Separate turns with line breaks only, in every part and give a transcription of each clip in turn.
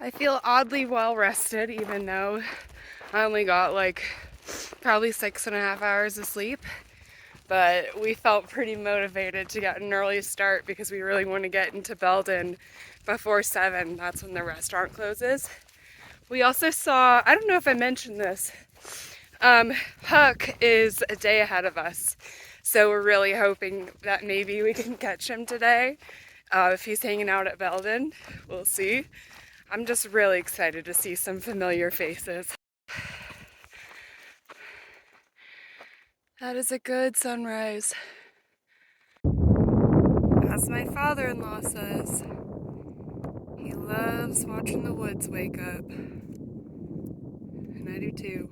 I feel oddly well rested, even though I only got like probably 6.5 hours of sleep. But we felt pretty motivated to get an early start because we really want to get into Belden before 7. That's when the restaurant closes. We also saw, I don't know if I mentioned this, Huck is a day ahead of us. So we're really hoping that maybe we can catch him today. If he's hanging out at Belden, we'll see. I'm just really excited to see some familiar faces. That is a good sunrise. As my father-in-law says, he loves watching the woods wake up. And I do too.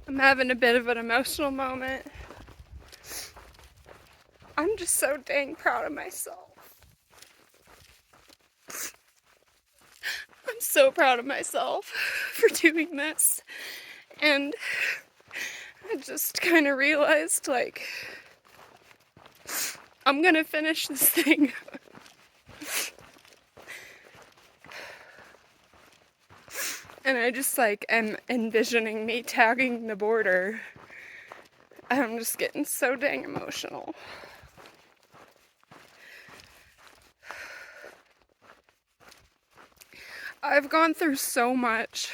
I'm having a bit of an emotional moment. I'm just so dang proud of myself. I'm so proud of myself for doing this. And I just kind of realized, like, I'm gonna finish this thing. And I just like am envisioning me tagging the border. I'm just getting so dang emotional. I've gone through so much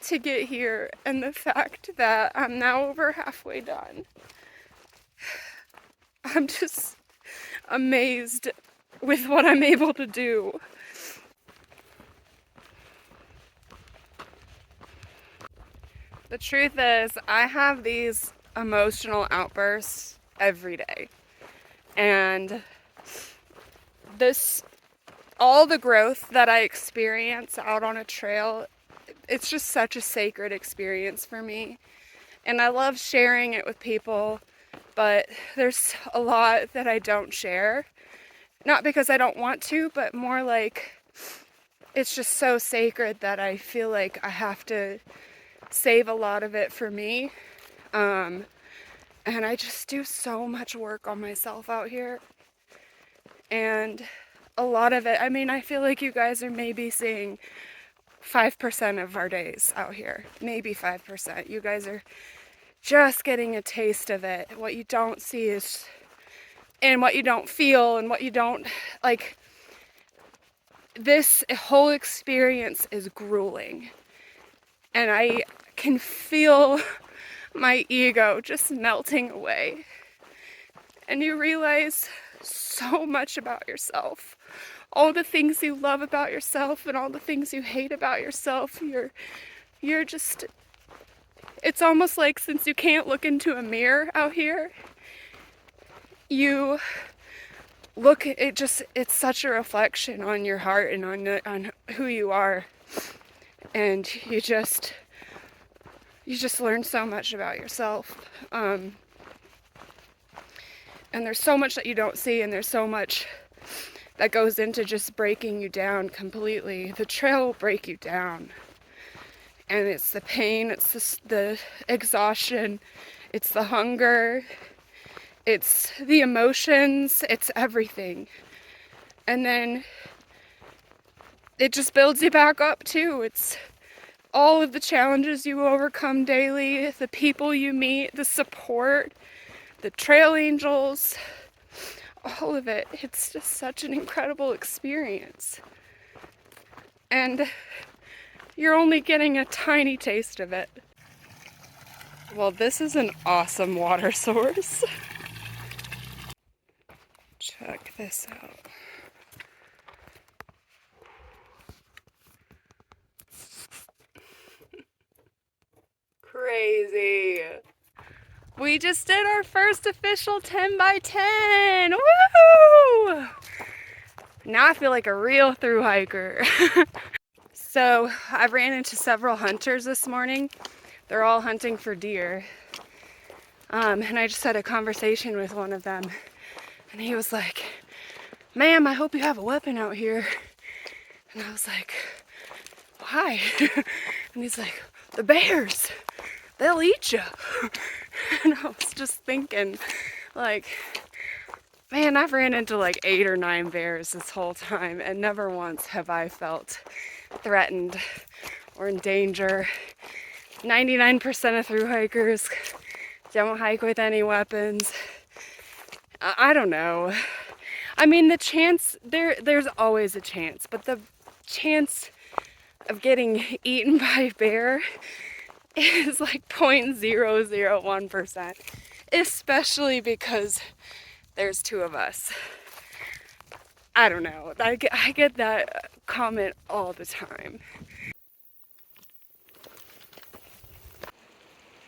to get here, and the fact that I'm now over halfway done, I'm just amazed with what I'm able to do. The truth is, I have these emotional outbursts every day. And all the growth that I experience out on a trail, it's just such a sacred experience for me. And I love sharing it with people, but there's a lot that I don't share. Not because I don't want to, but more like it's just so sacred that I feel like I have to save a lot of it for me. And I just do so much work on myself out here. And a lot of it, I mean, I feel like you guys are maybe seeing 5% of our days out here. Maybe 5%. You guys are just getting a taste of it. What you don't see is, and what you don't feel, and what you don't, like, this whole experience is grueling. And I can feel my ego just melting away. And you realize so much about yourself. All the things you love about yourself and all the things you hate about yourself. You're just, it's almost like since you can't look into a mirror out here, you look, it's such a reflection on your heart and on who you are. And you just learn so much about yourself. And there's so much that you don't see, and there's so much that goes into just breaking you down completely. The trail will break you down. And it's the pain, it's the exhaustion, it's the hunger, it's the emotions, it's everything. And then it just builds you back up too. It's all of the challenges you overcome daily, the people you meet, the support, the trail angels, all of it. It's just such an incredible experience. And you're only getting a tiny taste of it. Well, this is an awesome water source. Check this out. Crazy. We just did our first official 10 by 10. Woo! Now I feel like a real thru hiker. So I ran into several hunters this morning. They're all hunting for deer. And I just had a conversation with one of them. And he was like, "Ma'am, I hope you have a weapon out here." And I was like, "Why?" And he's like, "The bears, they'll eat you." And I was just thinking, like, man, I've ran into like 8 or 9 bears this whole time, and never once have I felt threatened or in danger. 99% of thru hikers don't hike with any weapons. I don't know. I mean, the chance, there's always a chance, but the chance of getting eaten by a bear is like 0.001%, especially because there's 2 of us. I don't know. I get that comment all the time.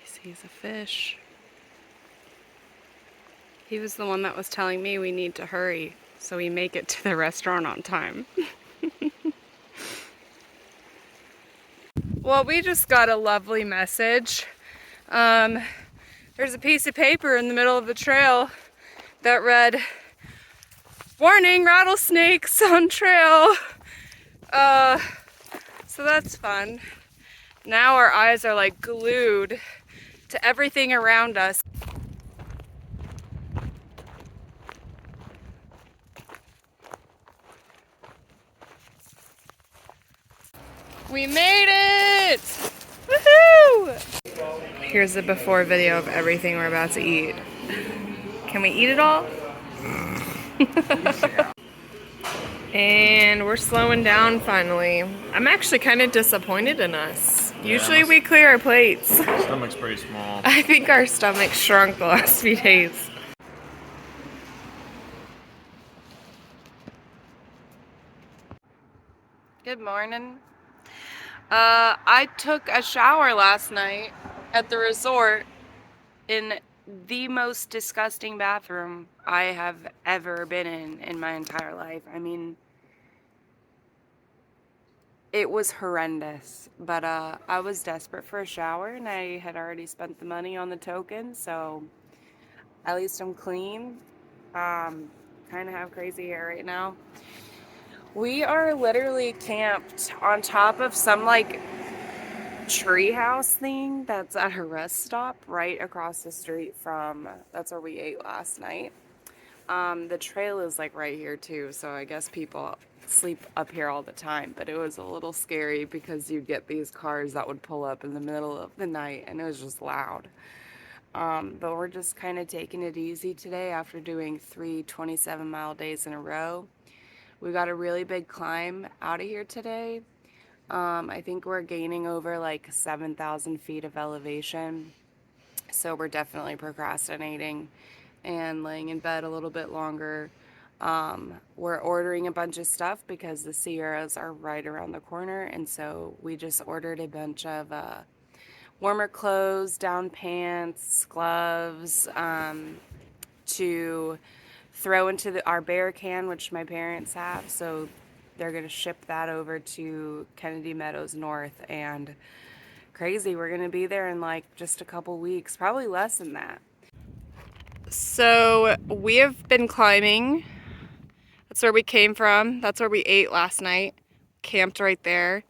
He sees a fish. He was the one that was telling me we need to hurry so we make it to the restaurant on time. Well, we just got a lovely message. There's a piece of paper in the middle of the trail that read, "Warning, rattlesnakes on trail." So that's fun. Now our eyes are like glued to everything around us. We made it! Woohoo! Here's the before video of everything we're about to eat. Can we eat it all? And we're slowing down finally. I'm actually kind of disappointed in us. Yeah, usually we clear our plates.
Stomach's pretty small.
I think our stomach shrunk the last few days. Good morning. I took a shower last night at the resort in the most disgusting bathroom I have ever been in my entire life. I mean, it was horrendous, but I was desperate for a shower and I had already spent the money on the token, so at least I'm clean. Kind of have crazy hair right now. We are literally camped on top of some like treehouse thing that's at a rest stop right across the street from, that's where we ate last night. The trail is like right here too, so I guess people sleep up here all the time, but it was a little scary because you'd get these cars that would pull up in the middle of the night and it was just loud. But we're just kind of taking it easy today after doing 3 27-mile days in a row. We got a really big climb out of here today. I think we're gaining over like 7,000 feet of elevation, so we're definitely procrastinating and laying in bed a little bit longer. We're ordering a bunch of stuff because the Sierras are right around the corner, and so we just ordered a bunch of warmer clothes, down pants, gloves, to throw into our bear can, which my parents have, so they're going to ship that over to Kennedy Meadows North, and crazy, we're going to be there in like just a couple weeks, probably less than that. So we have been climbing. That's where we came from. That's where we ate last night. Camped right there.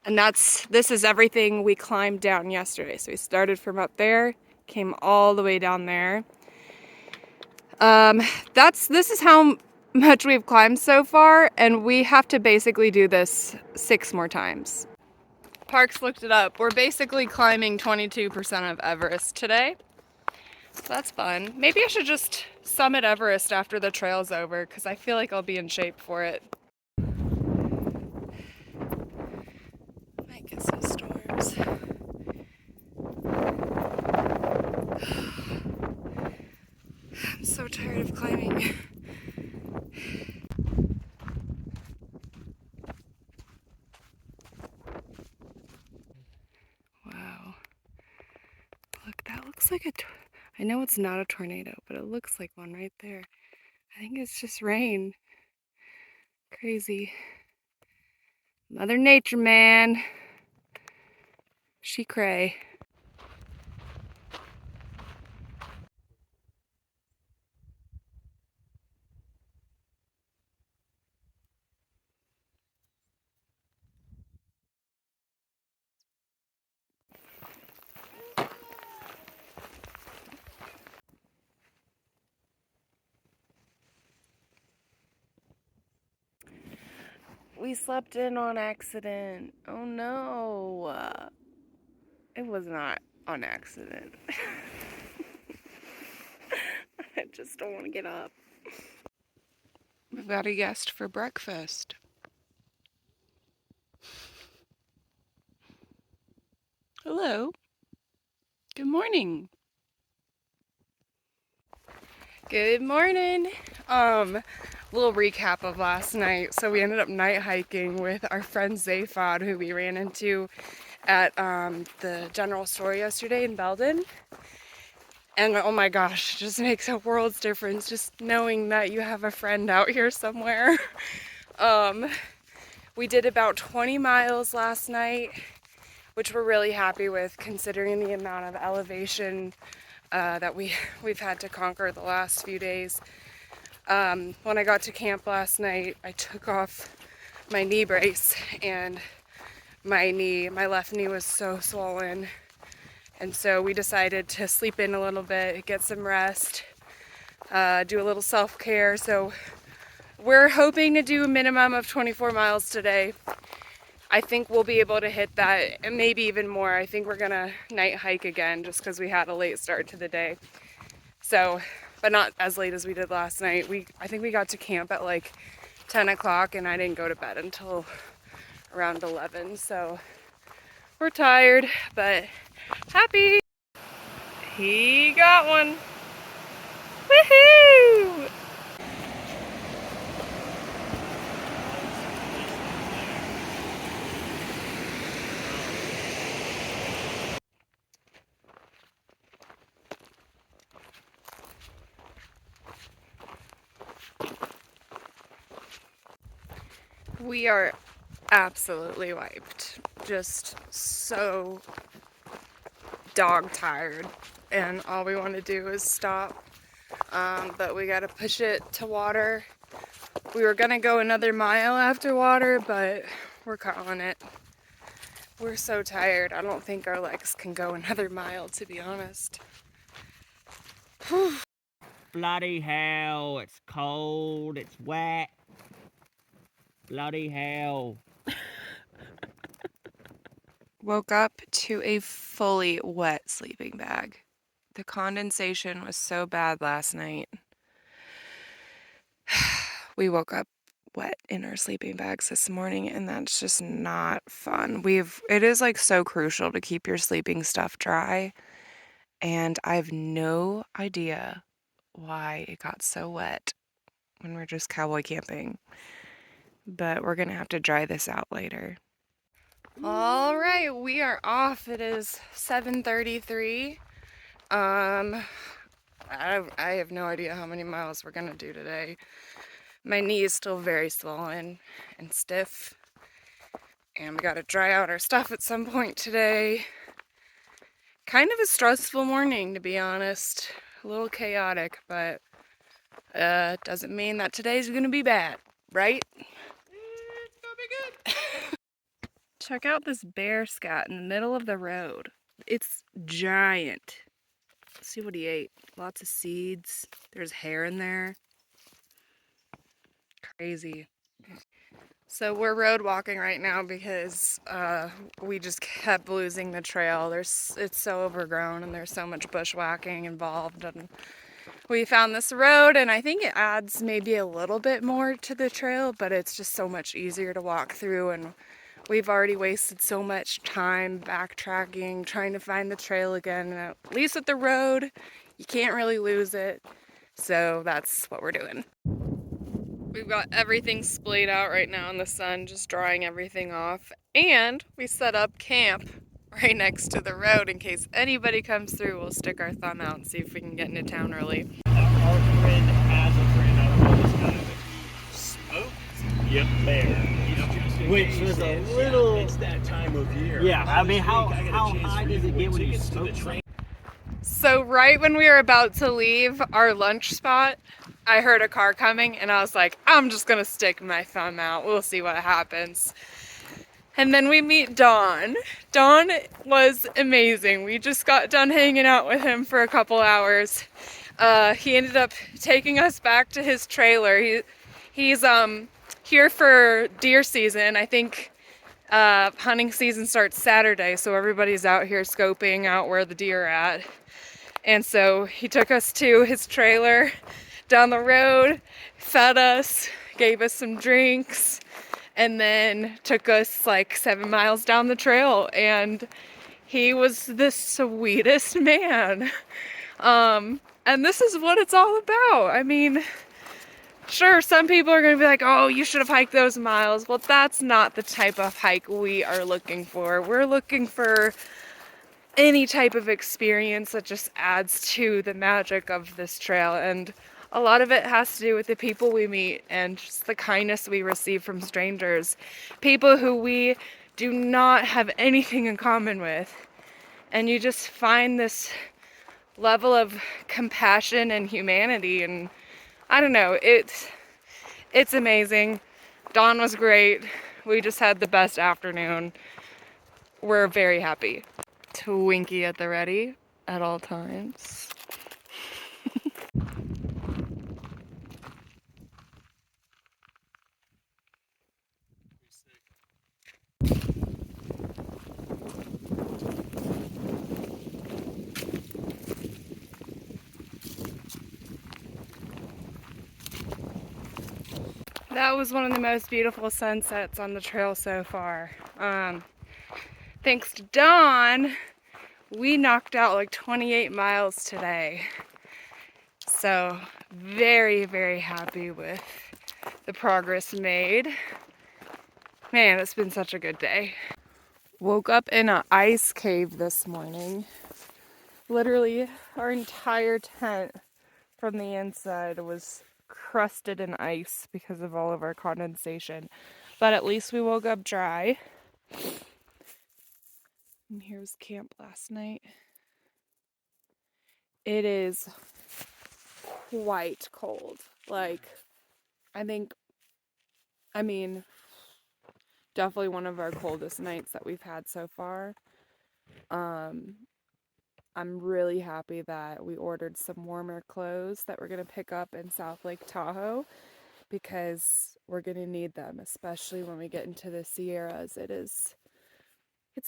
And this is everything we climbed down yesterday. So we started from up there, came all the way down there. This is how much we've climbed so far, and we have to basically do this 6 more times. Parks looked it up. We're basically climbing 22% of Everest today. So that's fun. Maybe I should just summit Everest after the trail's over, because I feel like I'll be in shape for it. Might get some storms. I'm so tired of climbing. Wow. Look, that looks like I know it's not a tornado, but it looks like one right there. I think it's just rain. Crazy. Mother Nature, man. She cray. We slept in on accident. Oh no. It was not on accident. I just don't want to get up. We've got a guest for breakfast. Hello. Good morning. Good morning. Little recap of last night. So we ended up night hiking with our friend Zaphod, who we ran into at the general store yesterday in Belden. And oh my gosh, it just makes a world's difference just knowing that you have a friend out here somewhere. We did about 20 miles last night, which we're really happy with considering the amount of elevation that we've had to conquer the last few days. When I got to camp last night, I took off my knee brace and my left knee was so swollen. And so we decided to sleep in a little bit, get some rest, do a little self-care. So we're hoping to do a minimum of 24 miles today. I think we'll be able to hit that and maybe even more. I think we're gonna night hike again just because we had a late start to the day. So, but not as late as we did last night. I think we got to camp at like 10 o'clock and I didn't go to bed until around 11. So we're tired, but happy. He got one. Woohoo! We are absolutely wiped. Just so dog tired. And all we want to do is stop. But we got to push it to water. We were going to go another mile after water, but we're calling it. We're so tired. I don't think our legs can go another mile, to be honest. Whew.
Bloody hell, it's cold, it's wet. Bloody hell.
Woke up to a fully wet sleeping bag. The condensation was so bad last night. We woke up wet in our sleeping bags this morning, and that's just not fun. It is like so crucial to keep your sleeping stuff dry, and I have no idea why it got so wet when we're just cowboy camping. But we're gonna have to dry this out later. All right, we are off. It is 7:33. I have no idea how many miles we're gonna do today. My knee is still very swollen and stiff, and we gotta dry out our stuff at some point today. Kind of a stressful morning, to be honest. A little chaotic, but doesn't mean that today's gonna be bad, right? It's gonna be good. Check out this bear scat in the middle of the road. It's giant. Let's see what he ate. Lots of seeds. There's hair in there. Crazy. So we're road walking right now because we just kept losing the trail. It's so overgrown and there's so much bushwhacking involved. And we found this road, and I think it adds maybe a little bit more to the trail, but it's just so much easier to walk through. And we've already wasted so much time backtracking, trying to find the trail again. And at least with the road, you can't really lose it. So that's what we're doing. We've got everything splayed out right now in the sun, just drying everything off. And we set up camp right next to the road in case anybody comes through. We'll stick our thumb out and see if we can get into town early.
Our friend has a friend, I don't know this guy, but he smoked. Yep, bear. Which was a little... It's that time of year. Yeah, I mean, how high does it get when you smoke?
So right when we were about to leave our lunch spot, I heard a car coming and I was like, I'm just gonna stick my thumb out. We'll see what happens. And then we meet Don. Don was amazing. We just got done hanging out with him for a couple hours. He ended up taking us back to his trailer. here for deer season. I think hunting season starts Saturday, so everybody's out here scoping out where the deer are at. And so he took us to his trailer down the road, fed us, gave us some drinks, and then took us like 7 miles down the trail. And he was the sweetest man. And this is what it's all about. I mean, sure, some people are going to be like, oh, you should have hiked those miles. Well, that's not the type of hike we are looking for. We're looking for any type of experience that just adds to the magic of this trail. And a lot of it has to do with the people we meet and just the kindness we receive from strangers. People who we do not have anything in common with. And you just find this level of compassion and humanity, and I don't know, it's amazing. Dawn was great. We just had the best afternoon. We're very happy. Twinkie at the ready at all times. That was one of the most beautiful sunsets on the trail so far. Thanks to Dawn, we knocked out like 28 miles today. So very, very happy with the progress made. Man, it's been such a good day. Woke up in an ice cave this morning. Literally, our entire tent from the inside was crusted in ice because of all of our condensation. But at least we woke up dry. And here was camp last night. It is quite cold. Like, I mean, definitely one of our coldest nights that we've had so far. I'm really happy that we ordered some warmer clothes that we're going to pick up in South Lake Tahoe because we're going to need them, especially when we get into the Sierras. It's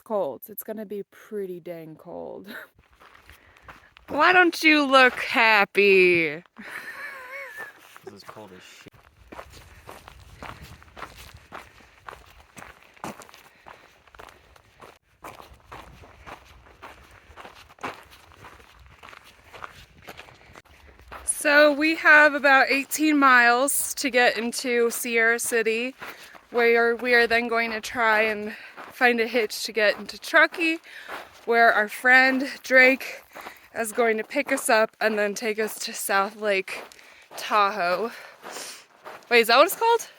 cold. It's going to be pretty dang cold. Why don't you look happy?
This is cold as shit.
So we have about 18 miles to get into Sierra City, where we are then going to try and find a hitch to get into Truckee, where our friend Drake is going to pick us up and then take us to South Lake Tahoe. Wait, is that what it's called?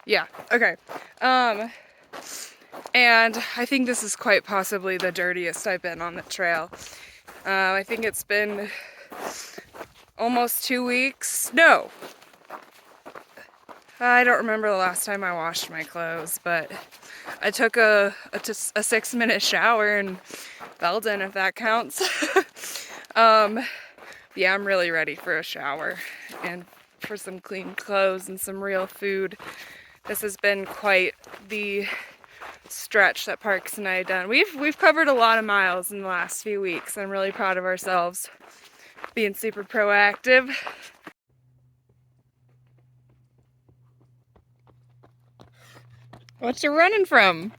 Yeah, okay. And I think this is quite possibly the dirtiest I've been on the trail. I think it's been almost 2 weeks. No. I don't remember the last time I washed my clothes, but I took a 6-minute shower in Belden, if that counts. Yeah, I'm really ready for a shower and for some clean clothes and some real food. This has been quite the stretch that Parks and I have done. We've covered a lot of miles in the last few weeks. I'm really proud of ourselves being super proactive. What you running from?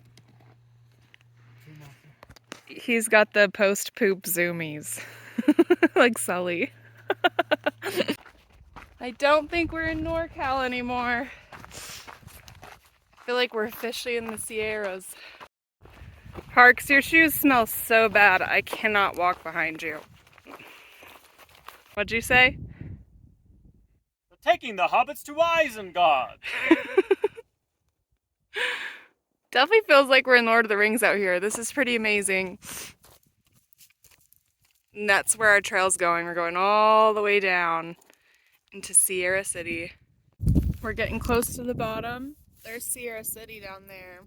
He's got the post-poop zoomies. Like Sully. I don't think we're in NorCal anymore. I feel like we're officially in the Sierras. Parks, your shoes smell so bad, I cannot walk behind you. What'd you say?
Taking the hobbits to Isengard.
Definitely feels like we're in Lord of the Rings out here. This is pretty amazing. And that's where our trail's going. We're going all the way down into Sierra City. We're getting close to the bottom. There's Sierra City down there.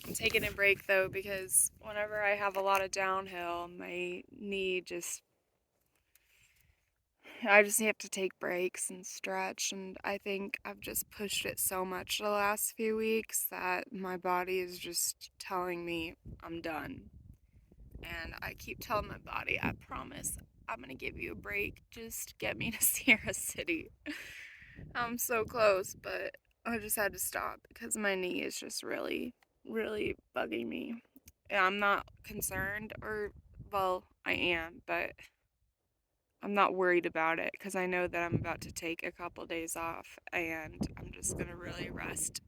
I'm taking a break though because whenever I have a lot of downhill, my knee just, I just have to take breaks and stretch, and I think I've just pushed it so much the last few weeks that my body is just telling me I'm done. And I keep telling my body, I promise I'm gonna give you a break. Just get me to Sierra City. I'm so close, but I just had to stop because my knee is just really, really bugging me. And I'm not concerned, or, well, I am, but I'm not worried about it because I know that I'm about to take a couple days off and I'm just gonna really rest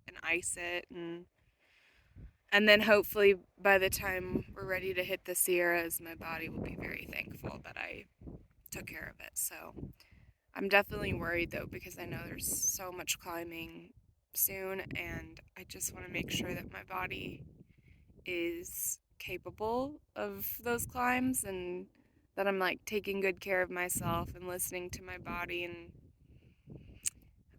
and ice it, and then hopefully by the time we're ready to hit the Sierras, my body will be very thankful that I took care of it. So I'm definitely worried though because I know there's so much climbing soon, and I just want to make sure that my body is capable of those climbs and that I'm like taking good care of myself and listening to my body. And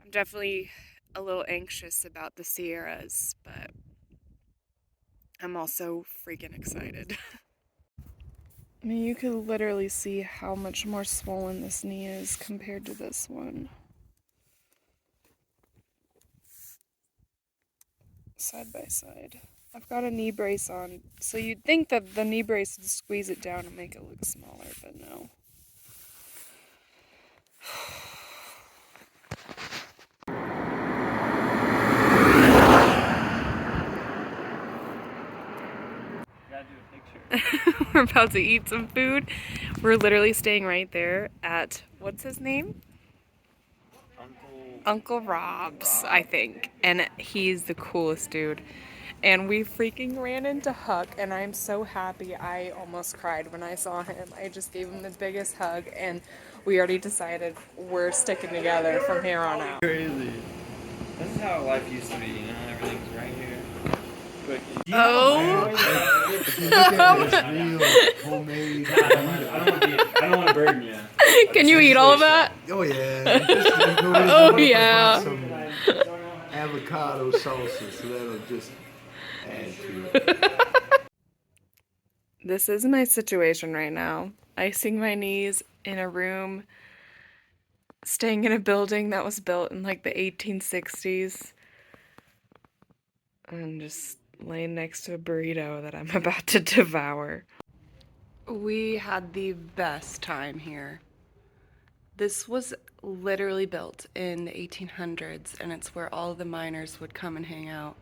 I'm definitely a little anxious about the Sierras, but I'm also freaking excited. I mean, you could literally see how much more swollen this knee is compared to this one. Side by side. I've got a knee brace on, so you'd think that the knee brace would squeeze it down and make it look smaller, but no.
Gotta do a picture.
We're about to eat some food. We're literally staying right there at, what's his name? Uncle Rob's, I think. And he's the coolest dude. And we freaking ran into Huck, and I'm so happy. I almost cried when I saw him. I just gave him the biggest hug, and we already decided we're sticking together from here on out.
Crazy. This is how life used to be, you know, everything's right here. Quick.
Oh!
Homemade.
I don't want to burden you.
Can you eat all of that?
Oh yeah.
Oh, yeah.
Some avocado salsa, so that'll just add to it.
This is my situation right now. Icing my knees in a room, staying in a building that was built in like the 1860s, and just laying next to a burrito that I'm about to devour. We had the best time here. This was literally built in the 1800s, and it's where all the miners would come and hang out.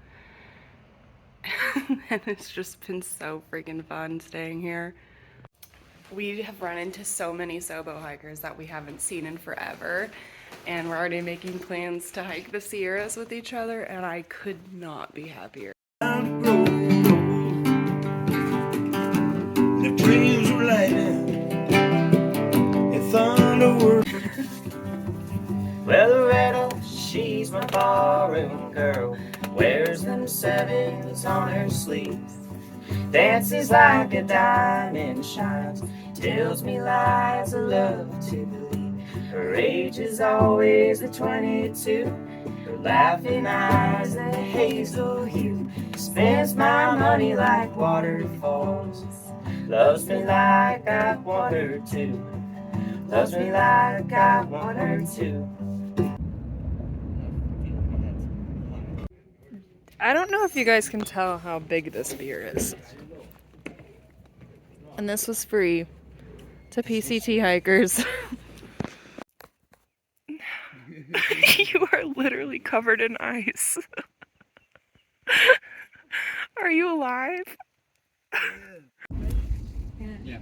And it's just been so freaking fun staying here. We have run into so many SOBO hikers that we haven't seen in forever, and we're already making plans to hike the Sierras with each other, and I could not be happier.
The dreams were lightning and thunder were.
Well, Loretta, she's my barroom girl. Wears them sevens on her sleeves. Dances like a diamond shines. Tells me lies I love to believe. Her age is always a 22. Her laughing eyes a hazel hue. Spends my money like waterfalls. Loves me like I want her to. Loves me like I want her to.
I don't know if you guys can tell how big this beer is. And this was free to PCT hikers. You are literally covered in ice. Are you alive?
Yeah.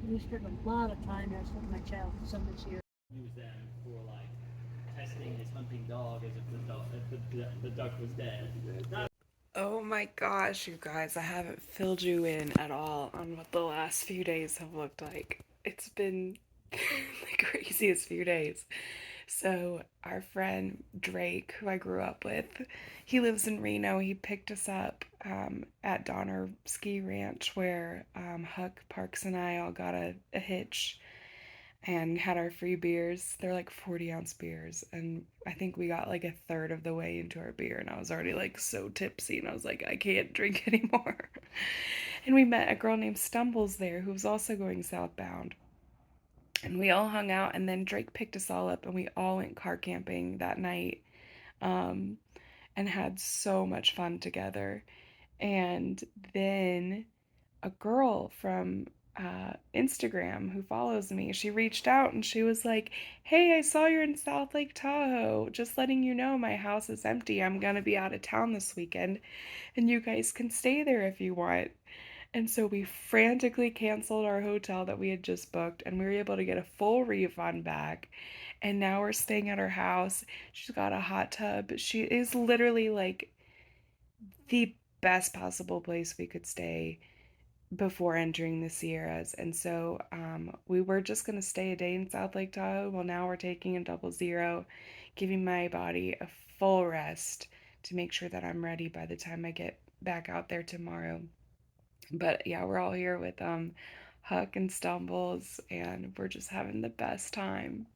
We spent a lot of time there with my child some this year.
Use them for like testing his hunting dog as if the duck was dead.
Oh my gosh, you guys, I haven't filled you in at all on what the last few days have looked like. It's been the craziest few days. So our friend Drake, who I grew up with, he lives in Reno. He picked us up at Donner Ski Ranch where Huck, Parks, and I all got a hitch and had our free beers. They're like 40-ounce beers, and I think we got like a third of the way into our beer, and I was already like so tipsy, and I was like, I can't drink anymore. And we met a girl named Stumbles there who was also going southbound.
And we all hung out, and then Drake picked us all up, and we all went car camping that night, um, and had so much fun together. And then a girl from Instagram who follows me, she reached out and she was like, "Hey, I saw you're in South Lake Tahoe. Just letting you know my house is empty. I'm gonna be out of town this weekend, and you guys can stay there if you want." And so we frantically canceled our hotel that we had just booked, and we were able to get a full refund back. And now we're staying at her house. She's got a hot tub. She is literally like the best possible place we could stay before entering the Sierras. And so we were just going to stay a day in South Lake Tahoe. Well, now we're taking a 00, giving my body a full rest to make sure that I'm ready by the time I get back out there tomorrow. But yeah, we're all here with Huck and Stumbles, and we're just having the best time.